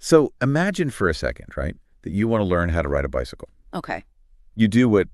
So imagine for a second, right, that you want to learn how to ride a bicycle. Okay. You do what,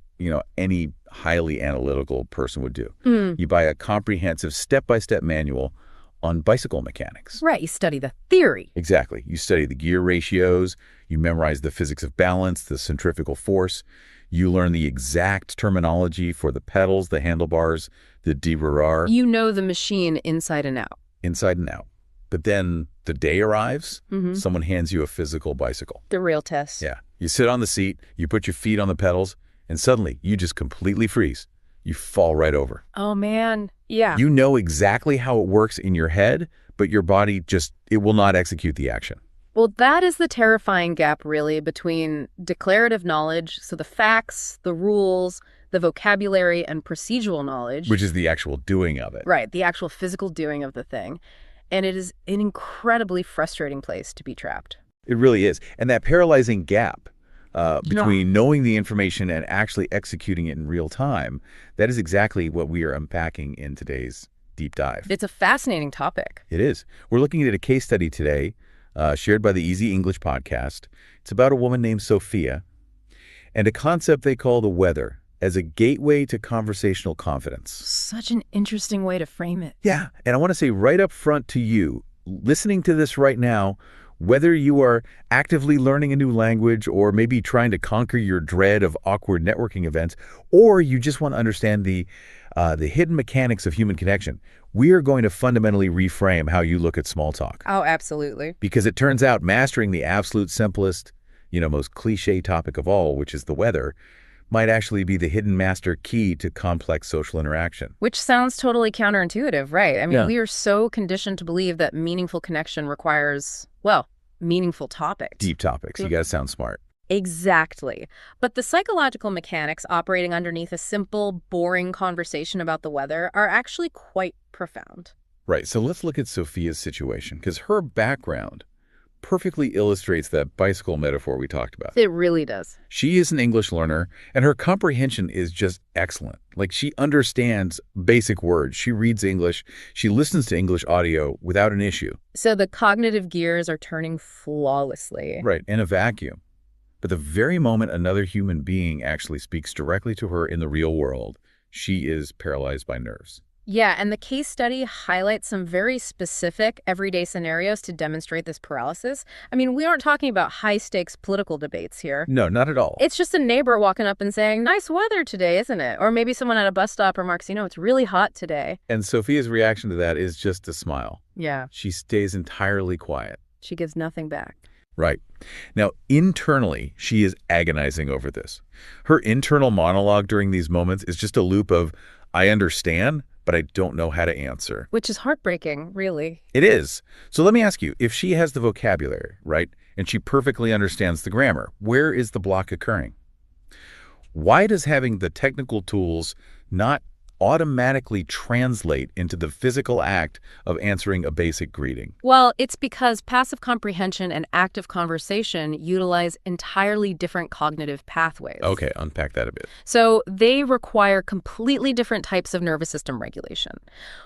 any highly analytical person would do. You buy a comprehensive step-by-step manual on bicycle mechanics. Right. You study the theory. Exactly. You study the gear ratios, you memorize the physics of balance, the centrifugal force, you learn the exact terminology for the pedals, the handlebars, the derouilleur. You know the machine inside and out. Inside and out. But then the day arrives, someone hands you a physical bicycle. The real test. Yeah. You sit on the seat, you put your feet on the pedals, and suddenly you just completely freeze. You fall right over. Oh, man. Yeah. You know exactly how it works in your head, but your body it will not execute the action. Well, that is the terrifying gap, really, between declarative knowledge, so the facts, the rules, the vocabulary, and procedural knowledge. Which is the actual doing of it. Right, the actual physical doing of the thing. And it is an incredibly frustrating place to be trapped. It really is. And that paralyzing gap between knowing the information and actually executing it in real time, that is exactly what we are unpacking in today's deep dive. It's a fascinating topic. It is. We're looking at a case study today shared by the Easy English podcast. It's about a woman named Sofia and a concept they call the weather as a gateway to conversational confidence. Such an interesting way to frame it. Yeah, and I want to say right up front to you, listening to this right now, whether you are actively learning a new language or maybe trying to conquer your dread of awkward networking events, or you just want to understand the hidden mechanics of human connection, we are going to fundamentally reframe how you look at small talk. Oh, absolutely. Because it turns out mastering the absolute simplest, most cliche topic of all, which is the weather, might actually be the hidden master key to complex social interaction. Which sounds totally counterintuitive, right? I mean, we are so conditioned to believe that meaningful connection requires, meaningful topics. Deep topics. You got to sound smart. Exactly. But the psychological mechanics operating underneath a simple, boring conversation about the weather are actually quite profound. Right. So let's look at Sofia's situation, because her background perfectly illustrates that bicycle metaphor we talked about. It really does. She is an English learner, and her comprehension is just excellent. Like, she understands basic words. She reads English. She listens to English audio without an issue. So the cognitive gears are turning flawlessly. Right, in a vacuum. But the very moment another human being actually speaks directly to her in the real world, she is paralyzed by nerves. Yeah, and the case study highlights some very specific everyday scenarios to demonstrate this paralysis. I mean, we aren't talking about high-stakes political debates here. No, not at all. It's just a neighbor walking up and saying, "Nice weather today, isn't it?" Or maybe someone at a bus stop remarks, "It's really hot today." And Sofia's reaction to that is just a smile. Yeah. She stays entirely quiet. She gives nothing back. Right. Now, internally, she is agonizing over this. Her internal monologue during these moments is just a loop of, "I understand, but I don't know how to answer." Which is heartbreaking, really. It is. So let me ask you, if she has the vocabulary, right, and she perfectly understands the grammar, where is the block occurring? Why does having the technical tools not automatically translate into the physical act of answering a basic greeting? Well, it's because passive comprehension and active conversation utilize entirely different cognitive pathways. Okay, unpack that a bit. So they require completely different types of nervous system regulation.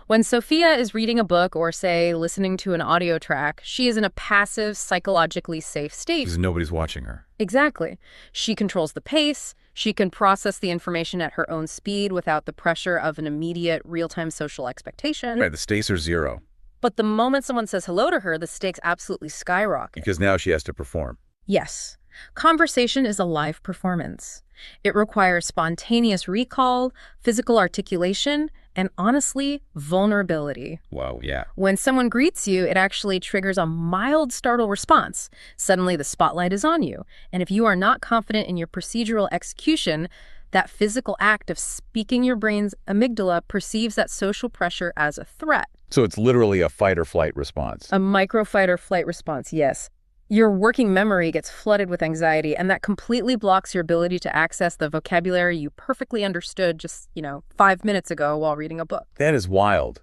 When Sofia is reading a book or, say, listening to an audio track, she is in a passive, psychologically safe state. Because nobody's watching her. Exactly. She controls the pace. She can process the information at her own speed without the pressure of an immediate, real-time social expectation. Right, the stakes are zero. But the moment someone says hello to her, the stakes absolutely skyrocket. Because now she has to perform. Yes. Conversation is a live performance. It requires spontaneous recall, physical articulation, and honestly, vulnerability. Wow, yeah. When someone greets you, it actually triggers a mild startle response. Suddenly, the spotlight is on you. And if you are not confident in your procedural execution, that physical act of speaking your brain's amygdala perceives that social pressure as a threat. So it's literally a fight or flight response. A micro-fight or flight response, yes. Your working memory gets flooded with anxiety, and that completely blocks your ability to access the vocabulary you perfectly understood just, 5 minutes ago while reading a book. That is wild.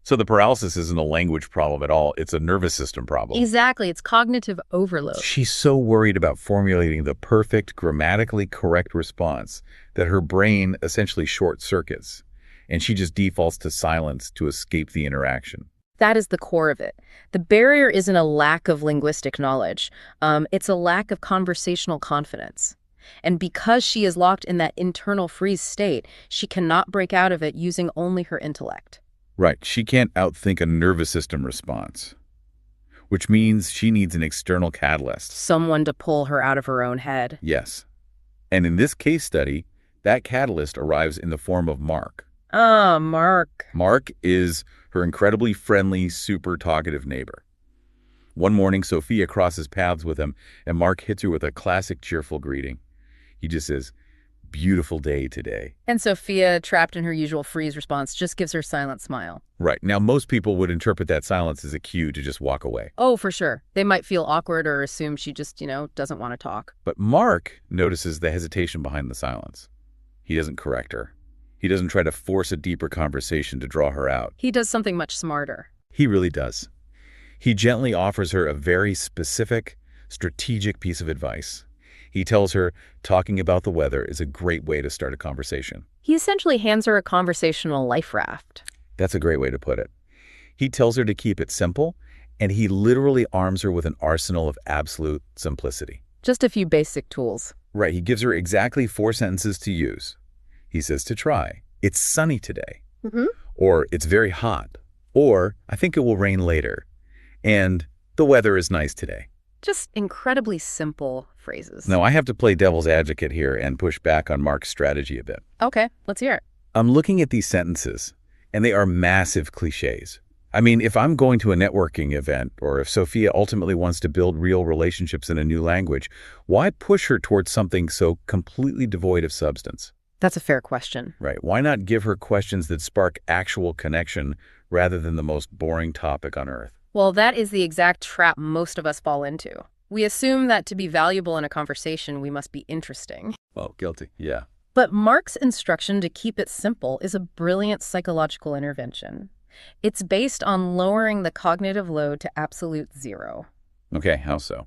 So the paralysis isn't a language problem at all. It's a nervous system problem. Exactly. It's cognitive overload. She's so worried about formulating the perfect, grammatically correct response that her brain essentially short circuits, and she just defaults to silence to escape the interaction. That is the core of it. The barrier isn't a lack of linguistic knowledge. It's a lack of conversational confidence. And because she is locked in that internal freeze state, she cannot break out of it using only her intellect. Right. She can't outthink a nervous system response, which means she needs an external catalyst. Someone to pull her out of her own head. Yes. And in this case study, that catalyst arrives in the form of Mark. Ah, Mark. Mark is her incredibly friendly, super talkative neighbor. One morning, Sophia crosses paths with him, and Mark hits her with a classic cheerful greeting. He just says, "Beautiful day today." And Sophia, trapped in her usual freeze response, just gives her silent smile. Right. Now, most people would interpret that silence as a cue to just walk away. Oh, for sure. They might feel awkward or assume she just, doesn't want to talk. But Mark notices the hesitation behind the silence. He doesn't correct her. He doesn't try to force a deeper conversation to draw her out. He does something much smarter. He really does. He gently offers her a very specific, strategic piece of advice. He tells her talking about the weather is a great way to start a conversation. He essentially hands her a conversational life raft. That's a great way to put it. He tells her to keep it simple, and he literally arms her with an arsenal of absolute simplicity. Just a few basic tools. Right, he gives her exactly 4 sentences to use. He says to try, "It's sunny today," or "It's very hot," or "I think it will rain later," and "The weather is nice today." Just incredibly simple phrases. Now, I have to play devil's advocate here and push back on Mark's strategy a bit. Okay, let's hear it. I'm looking at these sentences, and they are massive cliches. I mean, if I'm going to a networking event, or if Sophia ultimately wants to build real relationships in a new language, why push her towards something so completely devoid of substance? That's a fair question. Right. Why not give her questions that spark actual connection rather than the most boring topic on earth? Well, that is the exact trap most of us fall into. We assume that to be valuable in a conversation, we must be interesting. Well, guilty. Yeah. But Mark's instruction to keep it simple is a brilliant psychological intervention. It's based on lowering the cognitive load to absolute zero. Okay, how so?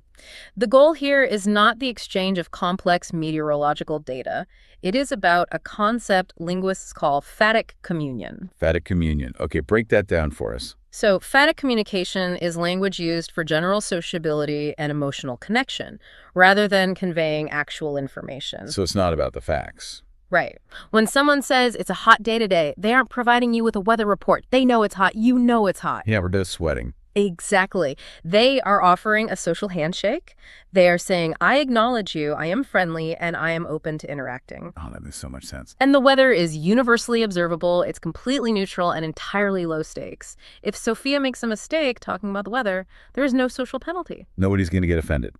The goal here is not the exchange of complex meteorological data. It is about a concept linguists call phatic communion. Phatic communion. Okay, break that down for us. So phatic communication is language used for general sociability and emotional connection, rather than conveying actual information. So it's not about the facts. Right. When someone says it's a hot day today, they aren't providing you with a weather report. They know it's hot. You know it's hot. Yeah, we're just sweating. Exactly. They are offering a social handshake. They are saying, I acknowledge you, I am friendly, and I am open to interacting. Oh, that makes so much sense. And the weather is universally observable, it's completely neutral, and entirely low stakes. If Sophia makes a mistake talking about the weather, there is no social penalty. Nobody's going to get offended.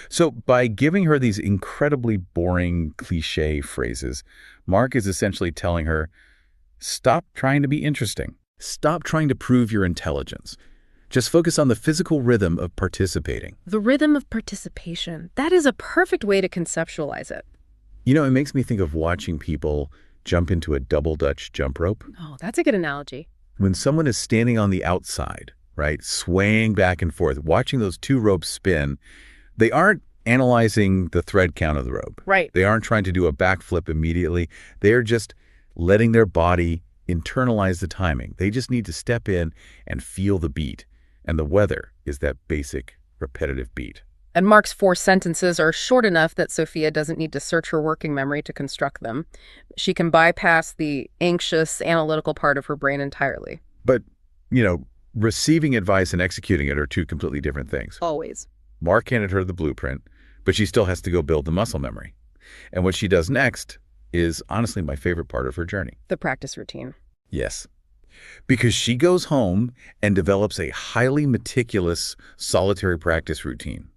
So by giving her these incredibly boring cliche phrases, Mark is essentially telling her, stop trying to be interesting. Stop trying to prove your intelligence. Just focus on the physical rhythm of participating. The rhythm of participation. That is a perfect way to conceptualize it. You know, it makes me think of watching people jump into a double Dutch jump rope. Oh, that's a good analogy. When someone is standing on the outside, right, swaying back and forth, watching those 2 ropes spin, they aren't analyzing the thread count of the rope. Right. They aren't trying to do a backflip immediately. They are just letting their body internalize the timing. They just need to step in and feel the beat. And the weather is that basic, repetitive beat. And Mark's 4 sentences are short enough that Sophia doesn't need to search her working memory to construct them. She can bypass the anxious, analytical part of her brain entirely. But, receiving advice and executing it are 2 completely different things. Always. Mark handed her the blueprint, but she still has to go build the muscle memory. And what she does next is honestly my favorite part of her journey. The practice routine. Yes. Because she goes home and develops a highly meticulous solitary practice routine.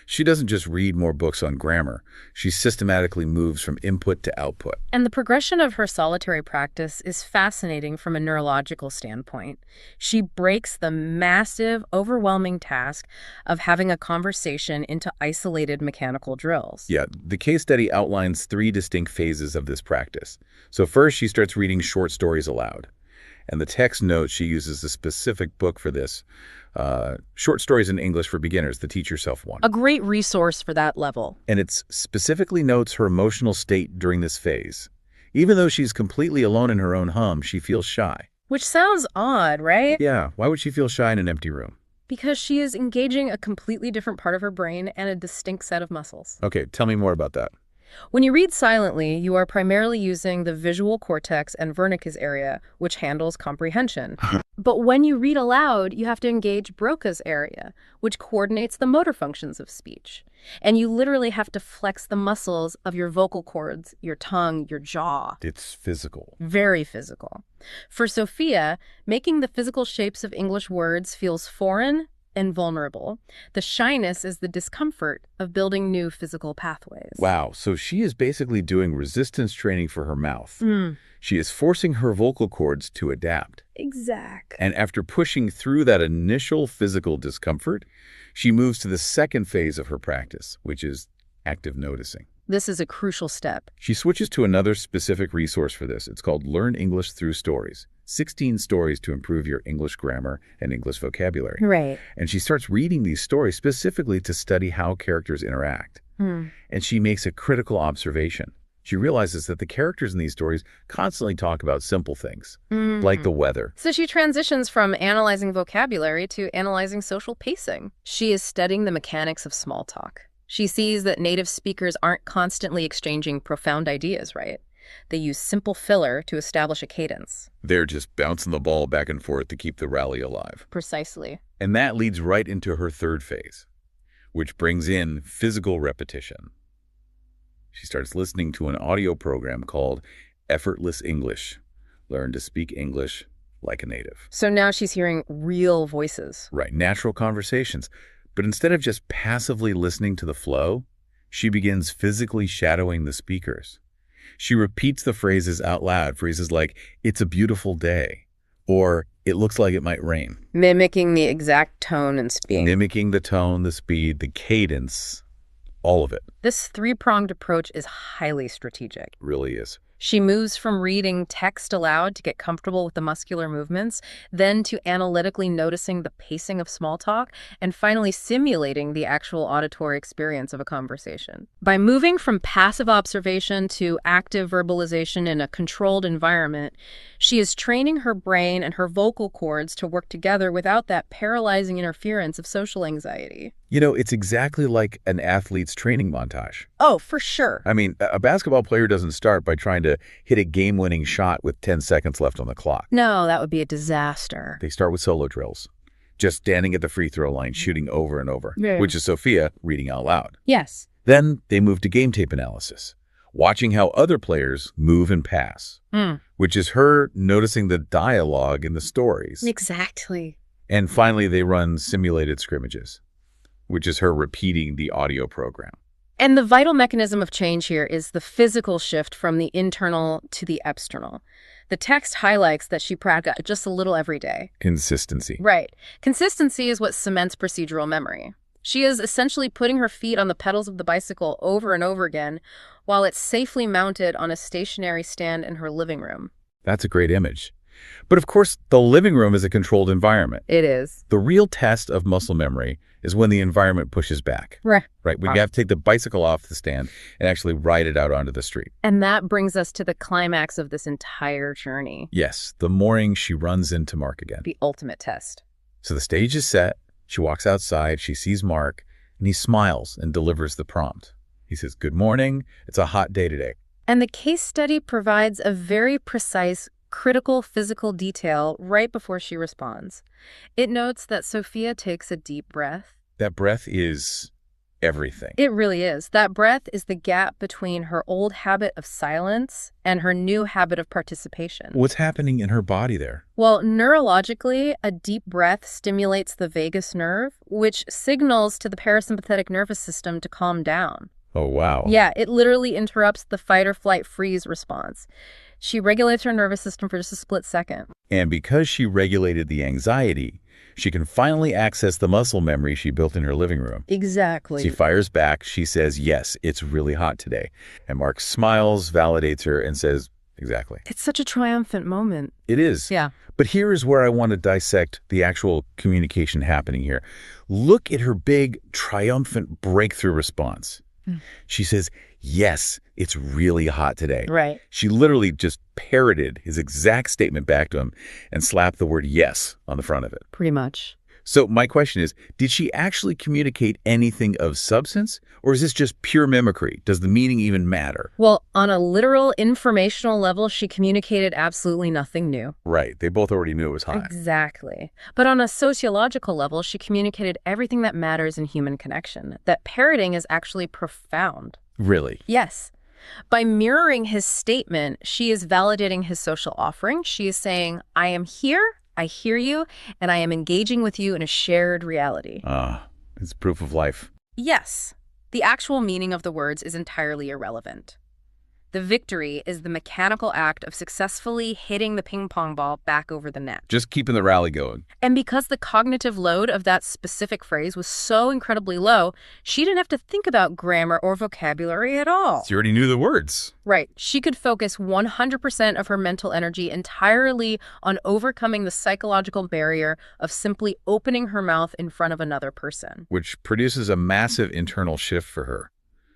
She doesn't just read more books on grammar. She systematically moves from input to output. And the progression of her solitary practice is fascinating from a neurological standpoint. She breaks the massive, overwhelming task of having a conversation into isolated mechanical drills. Yeah, the case study outlines 3 distinct phases of this practice. So first, she starts reading short stories aloud. And the text notes she uses a specific book for this, Short Stories in English for Beginners, the Teach Yourself one. A great resource for that level. And it specifically notes her emotional state during this phase. Even though she's completely alone in her own hum, she feels shy. Which sounds odd, right? Yeah, why would she feel shy in an empty room? Because she is engaging a completely different part of her brain and a distinct set of muscles. Okay, tell me more about that. When you read silently, you are primarily using the visual cortex and Wernicke's area, which handles comprehension. But when you read aloud, you have to engage Broca's area, which coordinates the motor functions of speech. And you literally have to flex the muscles of your vocal cords, your tongue, your jaw. It's physical. Very physical. For Sophia, making the physical shapes of English words feels foreign and vulnerable. The shyness is the discomfort of building new physical pathways. Wow, so she is basically doing resistance training for her mouth. Mm. She is forcing her vocal cords to adapt. Exact. And after pushing through that initial physical discomfort, she moves to the second phase of her practice, which is active noticing. This is a crucial step. She switches to another specific resource for this. It's called Learn English Through Stories. 16 stories to improve your English grammar and English vocabulary. Right. And she starts reading these stories specifically to study how characters interact. And she makes a critical observation. She realizes that the characters in these stories constantly talk about simple things, like the weather. So she transitions from analyzing vocabulary to analyzing social pacing. She is studying the mechanics of small talk. She sees that native speakers aren't constantly exchanging profound ideas, right? They use simple filler to establish a cadence. They're just bouncing the ball back and forth to keep the rally alive. Precisely. And that leads right into her third phase, which brings in physical repetition. She starts listening to an audio program called Effortless English. Learn to speak English like a native. So now she's hearing real voices. Right, natural conversations. But instead of just passively listening to the flow, she begins physically shadowing the speakers. She repeats the phrases out loud, phrases like, "It's a beautiful day," or "It looks like it might rain." Mimicking the exact tone and speed. Mimicking the tone, the speed, the cadence, all of it. This three-pronged approach is highly strategic. Really is. She moves from reading text aloud to get comfortable with the muscular movements, then to analytically noticing the pacing of small talk, and finally simulating the actual auditory experience of a conversation. By moving from passive observation to active verbalization in a controlled environment, she is training her brain and her vocal cords to work together without that paralyzing interference of social anxiety. You know, it's exactly like an athlete's training montage. Oh, for sure. I mean, a basketball player doesn't start by trying to hit a game-winning shot with 10 seconds left on the clock. No, that would be a disaster. They start with solo drills, just standing at the free throw line, shooting over and over, Yeah. which is Sophia reading out loud. Yes. Then they move to game tape analysis, watching how other players move and pass, which is her noticing the dialogue in the stories. Exactly. And finally, they run simulated scrimmages, which is her repeating the audio program. And the vital mechanism of change here is the physical shift from the internal to the external. The text highlights that she practiced just a little every day. Consistency. Right. Consistency is what cements procedural memory. She is essentially putting her feet on the pedals of the bicycle over and over again while it's safely mounted on a stationary stand in her living room. That's a great image. But of course, the living room is a controlled environment. It is. The real test of muscle memory is when the environment pushes back. Right. Right, when you have to take the bicycle off the stand and actually ride it out onto the street. And that brings us to the climax of this entire journey. Yes, the morning she runs into Mark again. The ultimate test. So the stage is set. She walks outside. She sees Mark, and he smiles and delivers the prompt. He says, "Good morning. It's a hot day today." And the case study provides a very precise, critical physical detail right before she responds. It notes that Sophia takes a deep breath. That breath is everything. It really is. That breath is the gap between her old habit of silence and her new habit of participation. What's happening in her body there? Well, neurologically, a deep breath stimulates the vagus nerve, which signals to the parasympathetic nervous system to calm down. Oh, wow. Yeah, it literally interrupts the fight or flight freeze response. She regulates her nervous system for just a split second. And because she regulated the anxiety, she can finally access the muscle memory she built in her living room. Exactly. She fires back. She says, "Yes, it's really hot today." And Mark smiles, validates her, and says, "Exactly." It's such a triumphant moment. It is. Yeah. But here is where I want to dissect the actual communication happening here. Look at her big, triumphant breakthrough response. She says, yes, it's really hot today. Right. She literally just parroted his exact statement back to him and slapped the word yes on the front of it. Pretty much. So my question is, did she actually communicate anything of substance, or is this just pure mimicry? Does the meaning even matter? Well, on a literal informational level, she communicated absolutely nothing new. Right. They both already knew it was hot. Exactly. But on a sociological level, she communicated everything that matters in human connection. That parroting is actually profound. Really? Yes. By mirroring his statement, she is validating his social offering. She is saying, I am here, I hear you, and I am engaging with you in a shared reality. It's proof of life. Yes, the actual meaning of the words is entirely irrelevant. The victory is the mechanical act of successfully hitting the ping pong ball back over the net. Just keeping the rally going. And because the cognitive load of that specific phrase was so incredibly low, she didn't have to think about grammar or vocabulary at all. She already knew the words. Right. She could focus 100% of her mental energy entirely on overcoming the psychological barrier of simply opening her mouth in front of another person. Which produces a massive internal shift for her.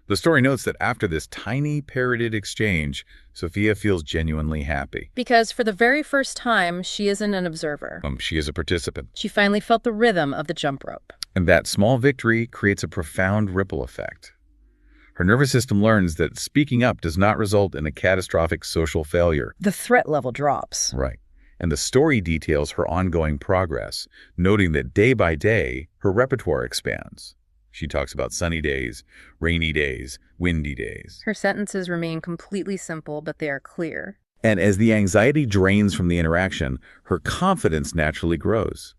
The story notes that after this tiny parroted exchange, Sofia feels genuinely happy. Because for the very first time, she isn't an observer. She is a participant. She finally felt the rhythm of the jump rope. And that small victory creates a profound ripple effect. Her nervous system learns that speaking up does not result in a catastrophic social failure. The threat level drops. Right. And the story details her ongoing progress, noting that day by day, her repertoire expands. She talks about sunny days, rainy days, windy days. Her sentences remain completely simple, but they are clear. And as the anxiety drains from the interaction, her confidence naturally grows.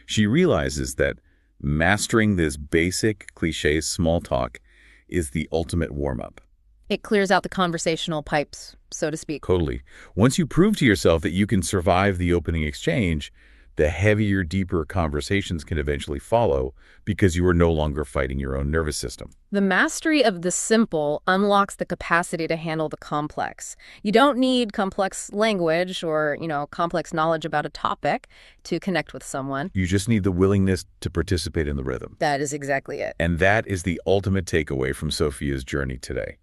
She realizes that mastering this basic, cliché small talk is the ultimate warm-up. It clears out the conversational pipes, so to speak. Totally. Once you prove to yourself that you can survive the opening exchange, the heavier, deeper conversations can eventually follow because you are no longer fighting your own nervous system. The mastery of the simple unlocks the capacity to handle the complex. You don't need complex language or, complex knowledge about a topic to connect with someone. You just need the willingness to participate in the rhythm. That is exactly it. And that is the ultimate takeaway from Sofia's journey today.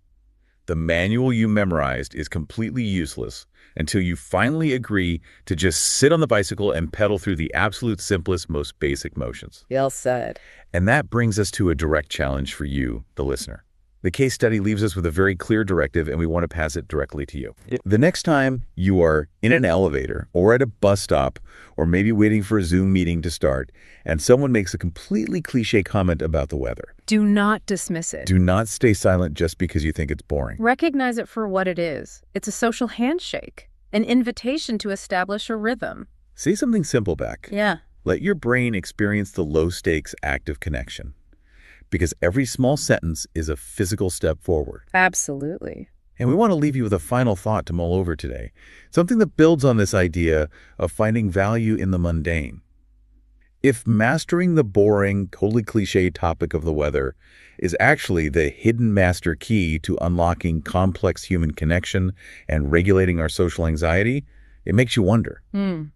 The manual you memorized is completely useless until you finally agree to just sit on the bicycle and pedal through the absolute simplest, most basic motions. Well said. And that brings us to a direct challenge for you, the listener. The case study leaves us with a very clear directive, and we want to pass it directly to you. The next time you are in an elevator or at a bus stop or maybe waiting for a Zoom meeting to start, and someone makes a completely cliché comment about the weather, do not dismiss it. do not stay silent just because you think it's boring. Recognize it for what it is. It's a social handshake, an invitation to establish a rhythm. Say something simple back. Yeah. Let your brain experience the low-stakes act of connection, because every small sentence is a physical step forward. Absolutely. And we want to leave you with a final thought to mull over today, something that builds on this idea of finding value in the mundane. If mastering the boring, totally cliché topic of the weather is actually the hidden master key to unlocking complex human connection and regulating our social anxiety, it makes you wonder,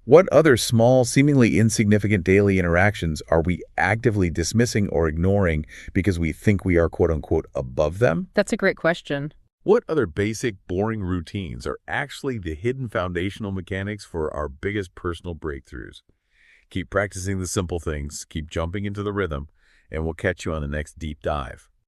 what other small, seemingly insignificant daily interactions are we actively dismissing or ignoring because we think we are quote-unquote above them? That's a great question. What other basic, boring routines are actually the hidden foundational mechanics for our biggest personal breakthroughs? Keep practicing the simple things, keep jumping into the rhythm, and we'll catch you on the next deep dive.